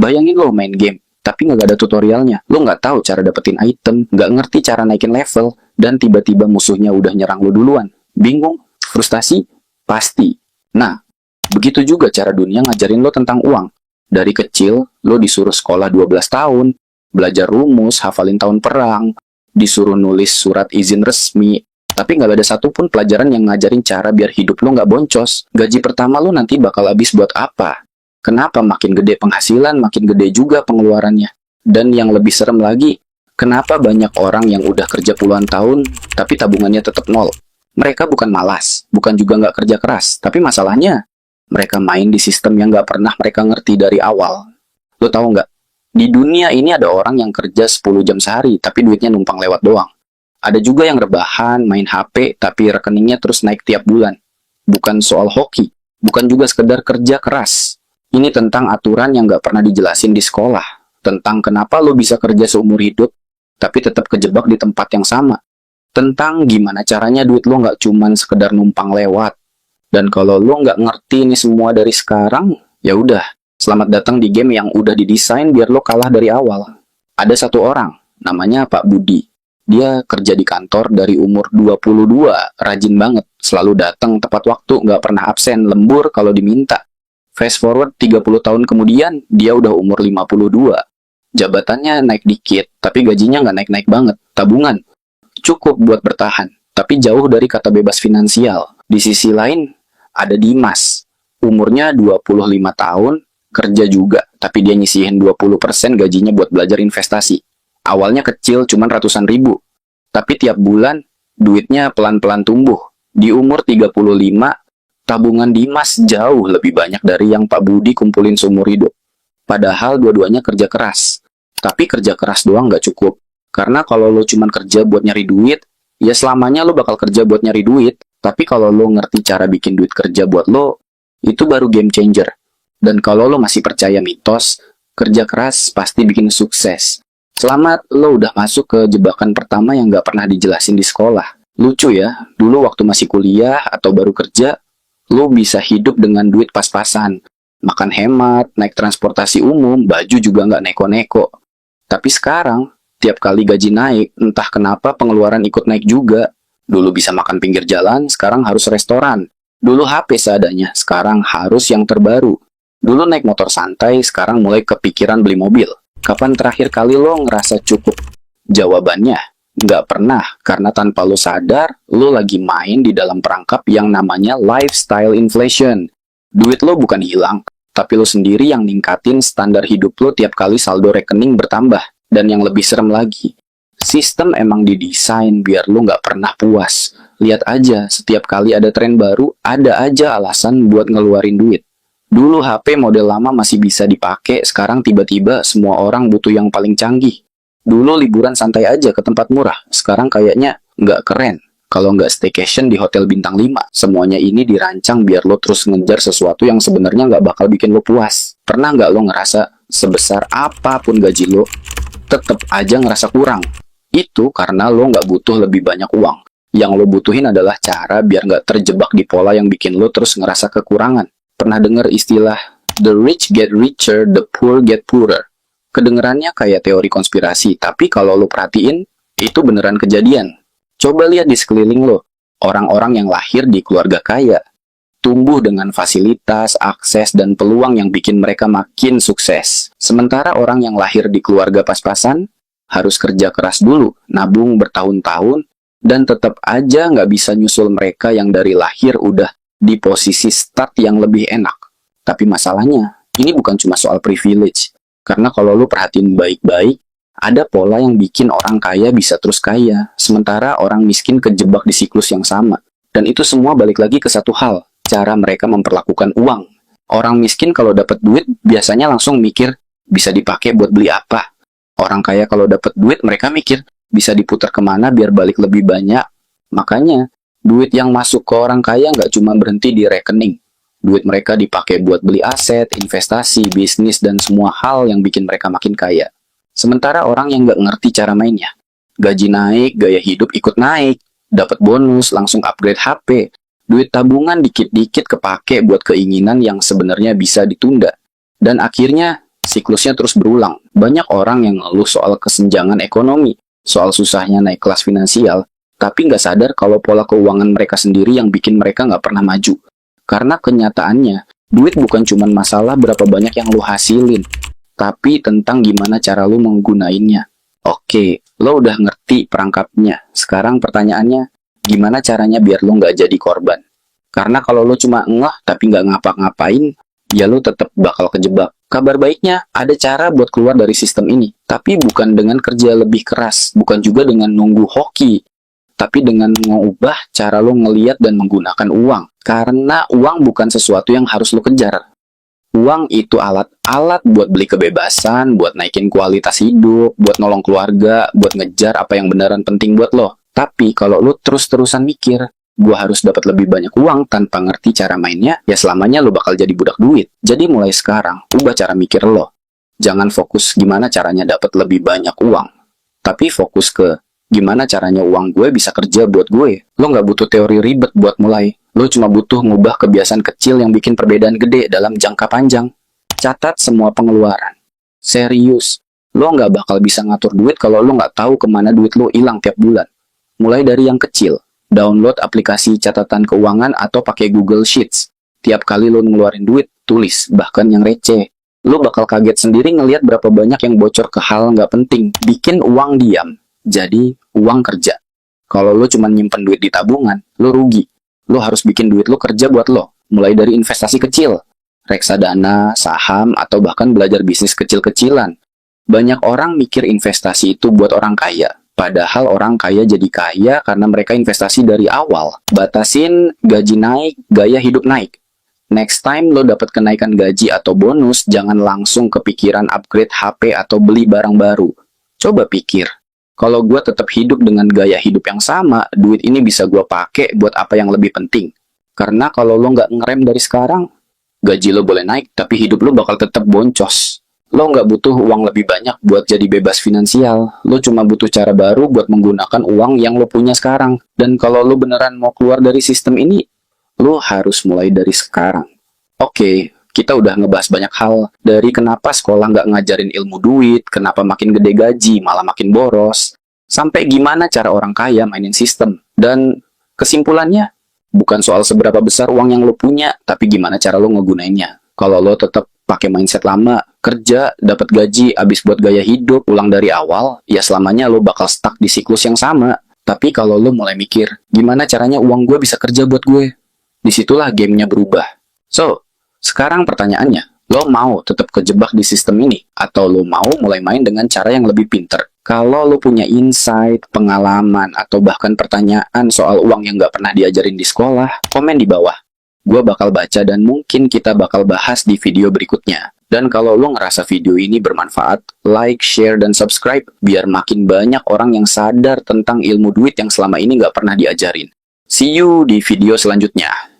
Bayangin lo main game, tapi nggak ada tutorialnya. Lo nggak tahu cara dapetin item, nggak ngerti cara naikin level, dan tiba-tiba musuhnya udah nyerang lo duluan. Bingung? Frustasi? Pasti. Nah, begitu juga cara dunia ngajarin lo tentang uang. Dari kecil, lo disuruh sekolah 12 tahun, belajar rumus, hafalin tahun perang, disuruh nulis surat izin resmi, tapi nggak ada satupun pelajaran yang ngajarin cara biar hidup lo nggak boncos. Gaji pertama lo nanti bakal habis buat apa? Kenapa makin gede penghasilan, makin gede juga pengeluarannya? Dan yang lebih serem lagi, kenapa banyak orang yang udah kerja puluhan tahun, tapi tabungannya tetap nol? Mereka bukan malas, bukan juga nggak kerja keras, tapi masalahnya, mereka main di sistem yang nggak pernah mereka ngerti dari awal. Lo tahu nggak? Di dunia ini ada orang yang kerja 10 jam sehari, tapi duitnya numpang lewat doang. Ada juga yang rebahan, main HP, tapi rekeningnya terus naik tiap bulan. Bukan soal hoki, bukan juga sekedar kerja keras. Ini tentang aturan yang nggak pernah dijelasin di sekolah. Tentang kenapa lo bisa kerja seumur hidup, tapi tetap kejebak di tempat yang sama. Tentang gimana caranya duit lo nggak cuman sekedar numpang lewat. Dan kalau lo nggak ngerti ini semua dari sekarang, ya udah, selamat datang di game yang udah didesain biar lo kalah dari awal. Ada satu orang, namanya Pak Budi. Dia kerja di kantor dari umur 22, rajin banget, selalu datang tepat waktu, nggak pernah absen, lembur kalau diminta. Fast forward 30 tahun kemudian, dia udah umur 52. Jabatannya naik dikit, tapi gajinya nggak naik-naik banget. Tabungan, cukup buat bertahan, tapi jauh dari kata bebas finansial. Di sisi lain, ada Dimas. Umurnya 25 tahun, kerja juga, tapi dia nyisihin 20% gajinya buat belajar investasi. Awalnya kecil, cuman ratusan ribu. Tapi tiap bulan, duitnya pelan-pelan tumbuh. Di umur 35, tabungan Dimas jauh lebih banyak dari yang Pak Budi kumpulin seumur hidup. Padahal dua-duanya kerja keras. Tapi kerja keras doang nggak cukup. Karena kalau lo cuman kerja buat nyari duit, ya selamanya lo bakal kerja buat nyari duit. Tapi kalau lo ngerti cara bikin duit kerja buat lo, itu baru game changer. Dan kalau lo masih percaya mitos, kerja keras pasti bikin sukses. Selamat, lo udah masuk ke jebakan pertama yang nggak pernah dijelasin di sekolah. Lucu ya, dulu waktu masih kuliah atau baru kerja, lo bisa hidup dengan duit pas-pasan. Makan hemat, naik transportasi umum, baju juga nggak neko-neko. Tapi sekarang, tiap kali gaji naik, entah kenapa pengeluaran ikut naik juga. Dulu bisa makan pinggir jalan, sekarang harus restoran. Dulu HP seadanya, sekarang harus yang terbaru. Dulu naik motor santai, sekarang mulai kepikiran beli mobil. Kapan terakhir kali lo ngerasa cukup? Jawabannya, nggak pernah, karena tanpa lo sadar, lo lagi main di dalam perangkap yang namanya lifestyle inflation. Duit lo bukan hilang, tapi lo sendiri yang ningkatin standar hidup lo tiap kali saldo rekening bertambah. Dan yang lebih serem lagi, sistem emang didesain biar lo nggak pernah puas. Lihat aja, setiap kali ada tren baru, ada aja alasan buat ngeluarin duit. Dulu HP model lama masih bisa dipakai, sekarang tiba-tiba semua orang butuh yang paling canggih. Dulu liburan santai aja ke tempat murah, sekarang kayaknya nggak keren kalau nggak staycation di hotel bintang 5. Semuanya ini dirancang biar lo terus ngejar sesuatu yang sebenarnya nggak bakal bikin lo puas. Pernah nggak lo ngerasa sebesar apapun gaji lo, tetap aja ngerasa kurang? Itu karena lo nggak butuh lebih banyak uang. Yang lo butuhin adalah cara biar nggak terjebak di pola yang bikin lo terus ngerasa kekurangan. Pernah dengar istilah the rich get richer, the poor get poorer? Kedengerannya kayak teori konspirasi, tapi kalau lo perhatiin, itu beneran kejadian. Coba lihat di sekeliling lo, orang-orang yang lahir di keluarga kaya, tumbuh dengan fasilitas, akses, dan peluang yang bikin mereka makin sukses. Sementara orang yang lahir di keluarga pas-pasan, harus kerja keras dulu, nabung bertahun-tahun, dan tetap aja nggak bisa nyusul mereka yang dari lahir udah di posisi start yang lebih enak. Tapi masalahnya, ini bukan cuma soal privilege. Karena kalau lu perhatiin baik-baik, ada pola yang bikin orang kaya bisa terus kaya, sementara orang miskin kejebak di siklus yang sama. Dan itu semua balik lagi ke satu hal, cara mereka memperlakukan uang. Orang miskin kalau dapat duit, biasanya langsung mikir, bisa dipakai buat beli apa. Orang kaya kalau dapat duit, mereka mikir, bisa diputar kemana biar balik lebih banyak. Makanya, duit yang masuk ke orang kaya nggak cuma berhenti di rekening. Duit mereka dipakai buat beli aset, investasi, bisnis, dan semua hal yang bikin mereka makin kaya. Sementara orang yang nggak ngerti cara mainnya, gaji naik, gaya hidup ikut naik, dapat bonus, langsung upgrade HP, duit tabungan dikit-dikit kepake buat keinginan yang sebenarnya bisa ditunda. Dan akhirnya, Siklusnya terus berulang. Banyak orang yang ngeluh soal kesenjangan ekonomi, soal susahnya naik kelas finansial, tapi nggak sadar kalau pola keuangan mereka sendiri yang bikin mereka nggak pernah maju. Karena kenyataannya, duit bukan cuma masalah berapa banyak yang lu hasilin, tapi tentang gimana cara lu menggunainnya. Oke, lo udah ngerti perangkapnya. Sekarang pertanyaannya, gimana caranya biar lo nggak jadi korban? Karena kalau lo cuma ngeh tapi nggak ngapa-ngapain, ya lo tetap bakal kejebak. Kabar baiknya, ada cara buat keluar dari sistem ini. Tapi bukan dengan kerja lebih keras, bukan juga dengan nunggu hoki, tapi dengan mengubah cara lo ngeliat dan menggunakan uang. Karena uang bukan sesuatu yang harus lo kejar. Uang itu alat buat beli kebebasan, buat naikin kualitas hidup, buat nolong keluarga, buat ngejar apa yang beneran penting buat lo. Tapi kalau lo terus-terusan mikir, gua harus dapat lebih banyak uang tanpa ngerti cara mainnya, ya selamanya lo bakal jadi budak duit. Jadi mulai sekarang, ubah cara mikir lo. Jangan fokus gimana caranya dapat lebih banyak uang, tapi fokus ke gimana caranya uang gue bisa kerja buat gue. Lo nggak butuh teori ribet buat mulai. Lo cuma butuh ngubah kebiasaan kecil yang bikin perbedaan gede dalam jangka panjang. Catat semua pengeluaran. Serius, lo nggak bakal bisa ngatur duit kalau lo nggak tahu kemana duit lo hilang tiap bulan. Mulai dari yang kecil, download aplikasi catatan keuangan atau pakai Google Sheets. Tiap kali lo ngeluarin duit, tulis, bahkan yang receh. Lo bakal kaget sendiri ngelihat berapa banyak yang bocor ke hal nggak penting. Bikin uang diam, jadi uang kerja. Kalau lo cuma nyimpen duit di tabungan, lo rugi. Lo harus bikin duit lo kerja buat lo. Mulai dari investasi kecil, reksadana, saham, atau bahkan belajar bisnis kecil-kecilan. Banyak orang mikir investasi itu buat orang kaya. Padahal orang kaya jadi kaya karena mereka investasi dari awal. Batasin gaji naik, gaya hidup naik. Next time lo dapat kenaikan gaji atau bonus, jangan langsung kepikiran upgrade HP atau beli barang baru. Coba pikir. Kalau gue tetap hidup dengan gaya hidup yang sama, duit ini bisa gue pakai buat apa yang lebih penting. Karena kalau lo nggak ngerem dari sekarang, gaji lo boleh naik, tapi hidup lo bakal tetap boncos. Lo nggak butuh uang lebih banyak buat jadi bebas finansial. Lo cuma butuh cara baru buat menggunakan uang yang lo punya sekarang. Dan kalau lo beneran mau keluar dari sistem ini, lo harus mulai dari sekarang. Oke. Kita udah ngebahas banyak hal, dari kenapa sekolah nggak ngajarin ilmu duit, kenapa makin gede gaji malah makin boros, sampai gimana cara orang kaya mainin sistem. Dan kesimpulannya, bukan soal seberapa besar uang yang lo punya, tapi gimana cara lo ngegunainnya. Kalau lo tetap pakai mindset lama, kerja, dapat gaji, abis buat gaya hidup, ulang dari awal, ya selamanya lo bakal stuck di siklus yang sama. Tapi kalau lo mulai mikir, gimana caranya uang gue bisa kerja buat gue, disitulah gamenya berubah. So, sekarang pertanyaannya, lo mau tetap kejebak di sistem ini? Atau lo mau mulai main dengan cara yang lebih pinter? Kalau lo punya insight, pengalaman, atau bahkan pertanyaan soal uang yang nggak pernah diajarin di sekolah, komen di bawah. Gue bakal baca dan mungkin kita bakal bahas di video berikutnya. Dan kalau lo ngerasa video ini bermanfaat, like, share, dan subscribe biar makin banyak orang yang sadar tentang ilmu duit yang selama ini nggak pernah diajarin. See you di video selanjutnya.